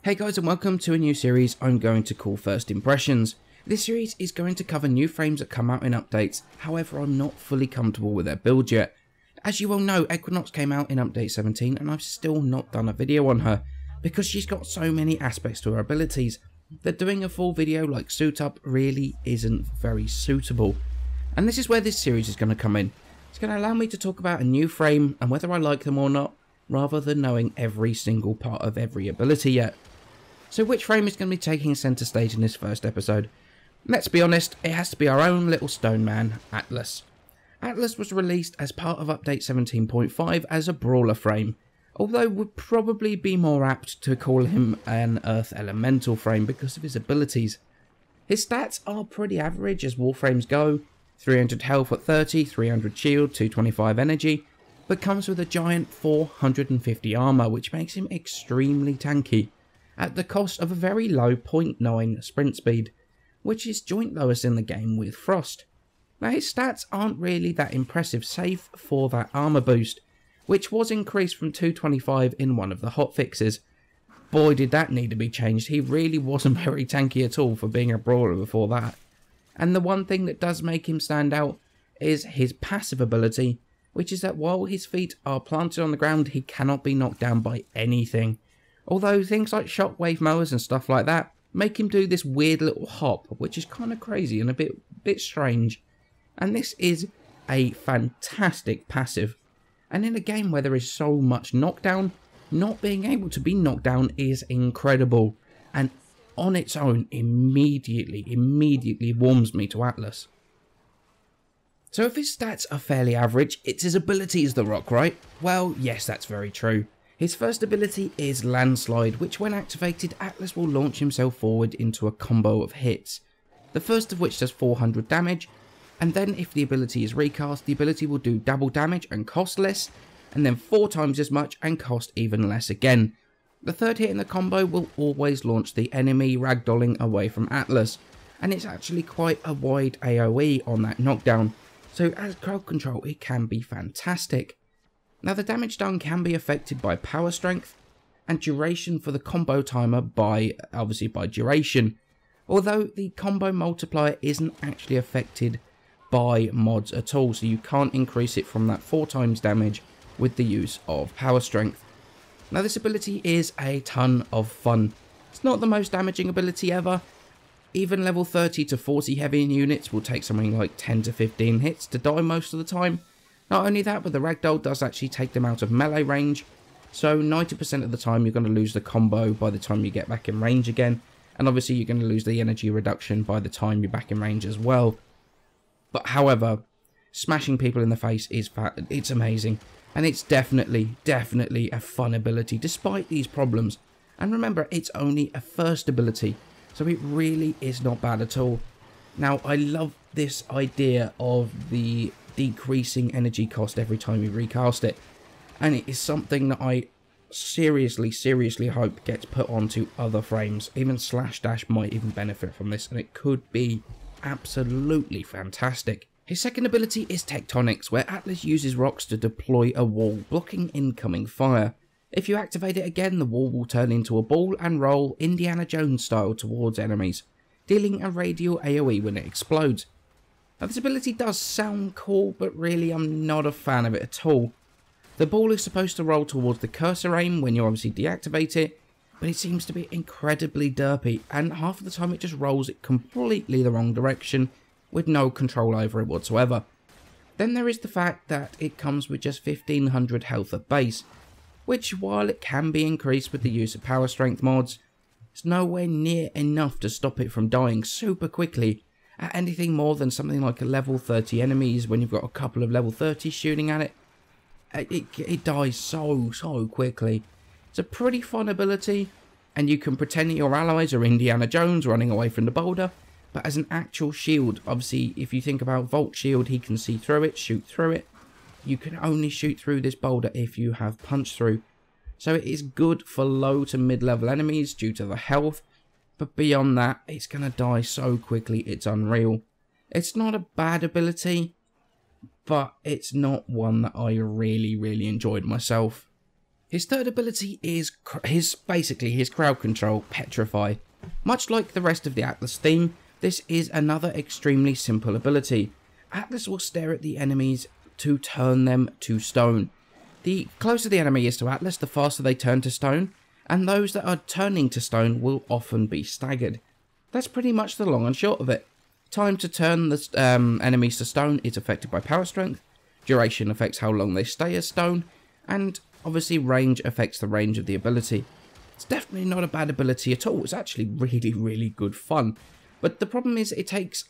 Hey guys, and welcome to a new series I'm going to call First Impressions. This series is going to cover new frames that come out in updates, however I'm not fully comfortable with their build yet. As you all know, Equinox came out in update 17 and I've still not done a video on her, because she's got so many aspects to her abilities that doing a full video like Suit Up really isn't very suitable. And this is where this series is going to come in. It's going to allow me to talk about a new frame and whether I like them or not, rather than knowing every single part of every ability yet. So which frame is going to be taking centre stage in this first episode? Let's be honest, it has to be our own little stone man, Atlas. Atlas was released as part of update 17.5 as a brawler frame, although would probably be more apt to call him an earth elemental frame because of his abilities. His stats are pretty average as Warframes go, 300 health at 30, 300 shield, 225 energy, but comes with a giant 450 armour which makes him extremely tanky, at the cost of a very low 0.9 sprint speed, which is joint lowest in the game with Frost. Now his stats aren't really that impressive save for that armour boost, which was increased from 225 in one of the hotfixes. Boy did that need to be changed, he really wasn't very tanky at all for being a brawler before that. And the one thing that does make him stand out is his passive ability, which is that while his feet are planted on the ground he cannot be knocked down by anything. Although things like shockwave mowers and stuff like that make him do this weird little hop, which is kind of crazy and a bit strange. And this is a fantastic passive. And in a game where there is so much knockdown, not being able to be knocked down is incredible. And on its own, immediately warms me to Atlas. So if his stats are fairly average, it's his abilities that rock, right? Well, yes, that's very true. His first ability is Landslide, which when activated, Atlas will launch himself forward into a combo of hits. The first of which does 400 damage, and then if the ability is recast, the ability will do double damage and cost less, and then 4 times as much and cost even less again. The third hit in the combo will always launch the enemy ragdolling away from Atlas, and it's actually quite a wide AoE on that knockdown, so as crowd control it can be fantastic. Now the damage done can be affected by power strength and duration for the combo timer obviously by duration, although the combo multiplier isn't actually affected by mods at all, so you can't increase it from that 4 times damage with the use of power strength. Now this ability is a ton of fun. It's not the most damaging ability ever. Even level 30 to 40 heavy units will take something like 10 to 15 hits to die most of the time. Not only that, but the ragdoll does actually take them out of melee range, so 90% of the time you're going to lose the combo by the time you get back in range again, and obviously you're going to lose the energy reduction by the time you're back in range as well. But however, smashing people in the face it's amazing, and it's definitely a fun ability despite these problems. And remember, it's only a first ability, so it really is not bad at all. Now I love this idea of the decreasing energy cost every time you recast it, and it is something that I seriously hope gets put onto other frames. Even Slash Dash might even benefit from this, and it could be absolutely fantastic. His second ability is Tectonics, where Atlas uses rocks to deploy a wall blocking incoming fire. If you activate it again, the wall will turn into a ball and roll Indiana Jones style towards enemies, dealing a radial AoE when it explodes. Now this ability does sound cool, but really I'm not a fan of it at all. The ball is supposed to roll towards the cursor aim when you obviously deactivate it, but it seems to be incredibly derpy, and half of the time it just rolls it completely the wrong direction with no control over it whatsoever. Then there is the fact that it comes with just 1500 health at base, which while it can be increased with the use of power strength mods, it's nowhere near enough to stop it from dying super quickly at anything more than something like a level 30 enemies. When you've got a couple of level 30s shooting at it, it dies so quickly. It's a pretty fun ability, and you can pretend that your allies are Indiana Jones running away from the boulder, but as an actual shield, obviously if you think about Volt Shield, he can see through it, shoot through it. You can only shoot through this boulder if you have punch through, so it is good for low to mid level enemies due to the health. But beyond that, it's going to die so quickly, it's unreal. It's not a bad ability, but it's not one that I really enjoyed myself. His third ability is basically his crowd control, Petrify. Much like the rest of the Atlas theme, this is another extremely simple ability. Atlas will stare at the enemies to turn them to stone. The closer the enemy is to Atlas, the faster they turn to stone, and those that are turning to stone will often be staggered. That's pretty much the long and short of it. Time to turn the enemies to stone is affected by power strength, duration affects how long they stay as stone, and obviously range affects the range of the ability. It's definitely not a bad ability at all, it's actually really good fun. But the problem is it takes,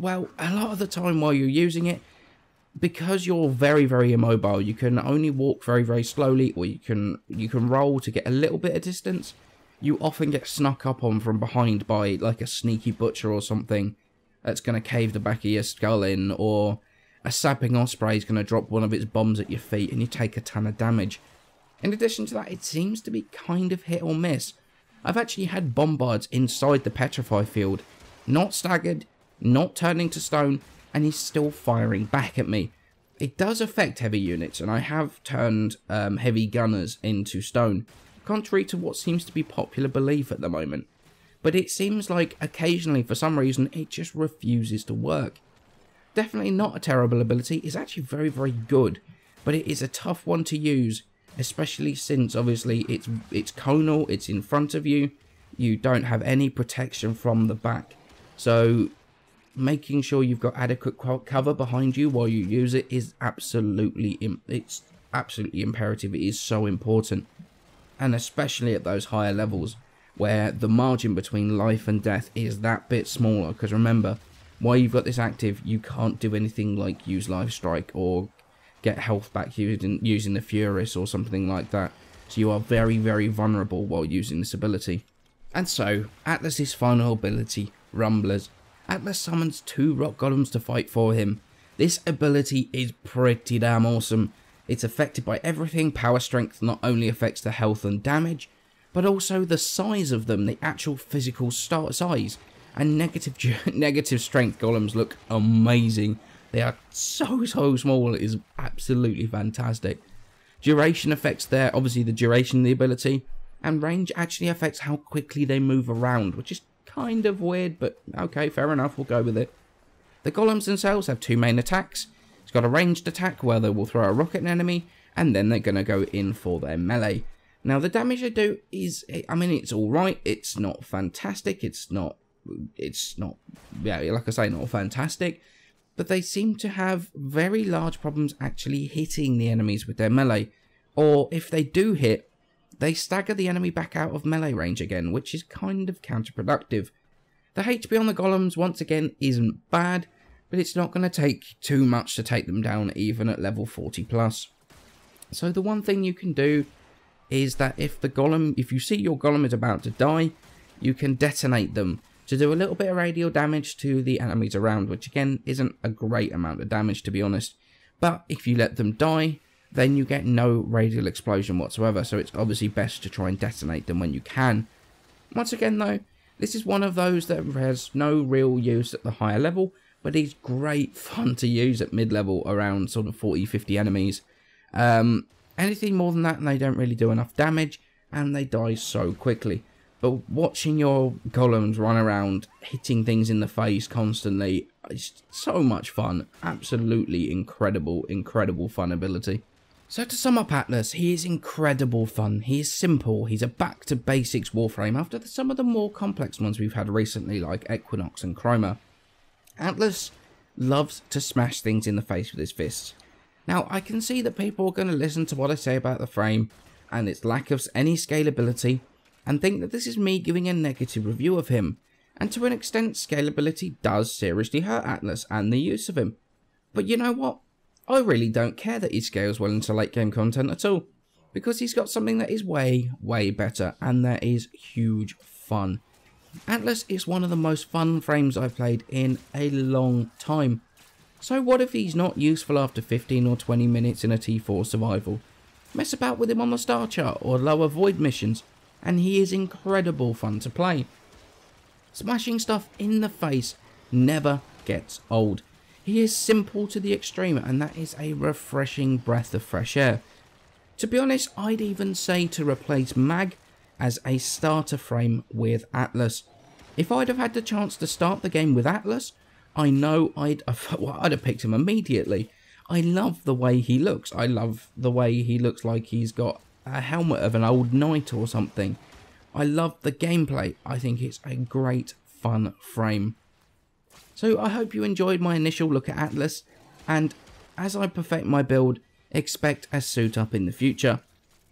well, a lot of the time while you're using it, because you're very immobile, you can only walk very slowly, or you can roll to get a little bit of distance. You often get snuck up on from behind by like a sneaky butcher or something that's going to cave the back of your skull in, or a sapping osprey is going to drop one of its bombs at your feet and you take a ton of damage. In addition to that, it seems to be kind of hit or miss. I've actually had bombards inside the Petrify field, not staggered, not turning to stone, and he's still firing back at me. It does affect heavy units, and I have turned heavy gunners into stone, contrary to what seems to be popular belief at the moment. But it seems like occasionally, for some reason, it just refuses to work. Definitely not a terrible ability, it's actually very good, but it is a tough one to use, especially since obviously it's conal, it's in front of you, you don't have any protection from the back. So making sure you've got adequate cover behind you while you use it is absolutely imperative. It is so important, and especially at those higher levels where the margin between life and death is that bit smaller, because remember, while you've got this active, you can't do anything like use life strike or get health back using the Furious or something like that. So you are very vulnerable while using this ability. And so, Atlas's final ability, Rumblers. Atlas summons 2 rock golems to fight for him. This ability is pretty damn awesome. It's affected by everything. Power strength not only affects the health and damage, but also the size of them, the actual physical size. And negative strength golems look amazing. They are so small, it is absolutely fantastic. Duration affects obviously the duration of the ability, and range actually affects how quickly they move around, which is kind of weird, but okay, fair enough, we'll go with it. The golems themselves have 2 main attacks. It's got a ranged attack where they will throw a rock at an enemy, and then they're going to go in for their melee. Now the damage they do is, I mean, it's alright, it's not fantastic, it's not, yeah, like I say, not fantastic, but they seem to have very large problems actually hitting the enemies with their melee, or if they do hit, they stagger the enemy back out of melee range again, which is kind of counterproductive. The HP on the golems, once again, isn't bad, but it's not going to take too much to take them down even at level 40 plus. So the one thing you can do is that if you see your golem is about to die, you can detonate them to do a little bit of radial damage to the enemies around, which again isn't a great amount of damage to be honest. But if you let them die, then you get no radial explosion whatsoever, so it's obviously best to try and detonate them when you can. Once again though, this is one of those that has no real use at the higher level, but is great fun to use at mid-level around sort of 40-50 enemies. Anything more than that and they don't really do enough damage, and they die so quickly. But watching your golems run around, hitting things in the face constantly, is so much fun. Absolutely incredible fun ability. So to sum up Atlas, he is incredible fun. He is simple. He's a back to basics Warframe after some of the more complex ones we've had recently like Equinox and Chroma. Atlas loves to smash things in the face with his fists. Now I can see that people are going to listen to what I say about the frame and its lack of any scalability and think that this is me giving a negative review of him. And to an extent, scalability does seriously hurt Atlas and the use of him. But you know what? I really don't care that he scales well into late game content at all, because he's got something that is way better, and that is huge fun. Atlas is one of the most fun frames I've played in a long time. So what if he's not useful after 15 or 20 minutes in a T4 survival? Mess about with him on the star chart or lower void missions, and he is incredible fun to play. Smashing stuff in the face never gets old. He is simple to the extreme, and that is a refreshing breath of fresh air. To be honest, I'd even say to replace Mag as a starter frame with Atlas. If I'd have had the chance to start the game with Atlas, I know I'd have picked him immediately. I love the way he looks. I love the way he looks like he's got a helmet of an old knight or something. I love the gameplay. I think it's a great fun frame. So I hope you enjoyed my initial look at Atlas, and as I perfect my build, expect a suit up in the future.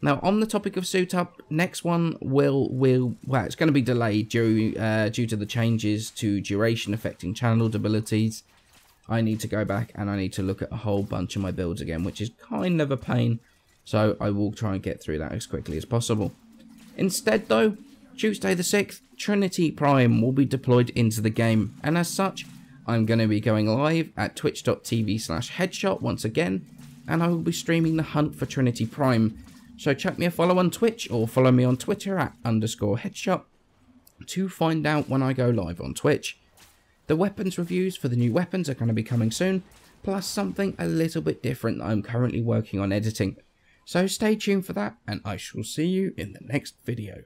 Now, on the topic of suit up, next one well, it's going to be delayed due to the changes to duration affecting channeled abilities. I need to go back and I need to look at a whole bunch of my builds again, which is kind of a pain. So I will try and get through that as quickly as possible. Instead though, Tuesday the 6th, Trinity Prime will be deployed into the game. And as such, I'm going to be going live at twitch.tv/headshot once again. And I will be streaming the hunt for Trinity Prime. So chuck me a follow on Twitch or follow me on Twitter at _headshot to find out when I go live on Twitch. The weapons reviews for the new weapons are going to be coming soon, plus something a little bit different that I'm currently working on editing. So stay tuned for that, and I shall see you in the next video.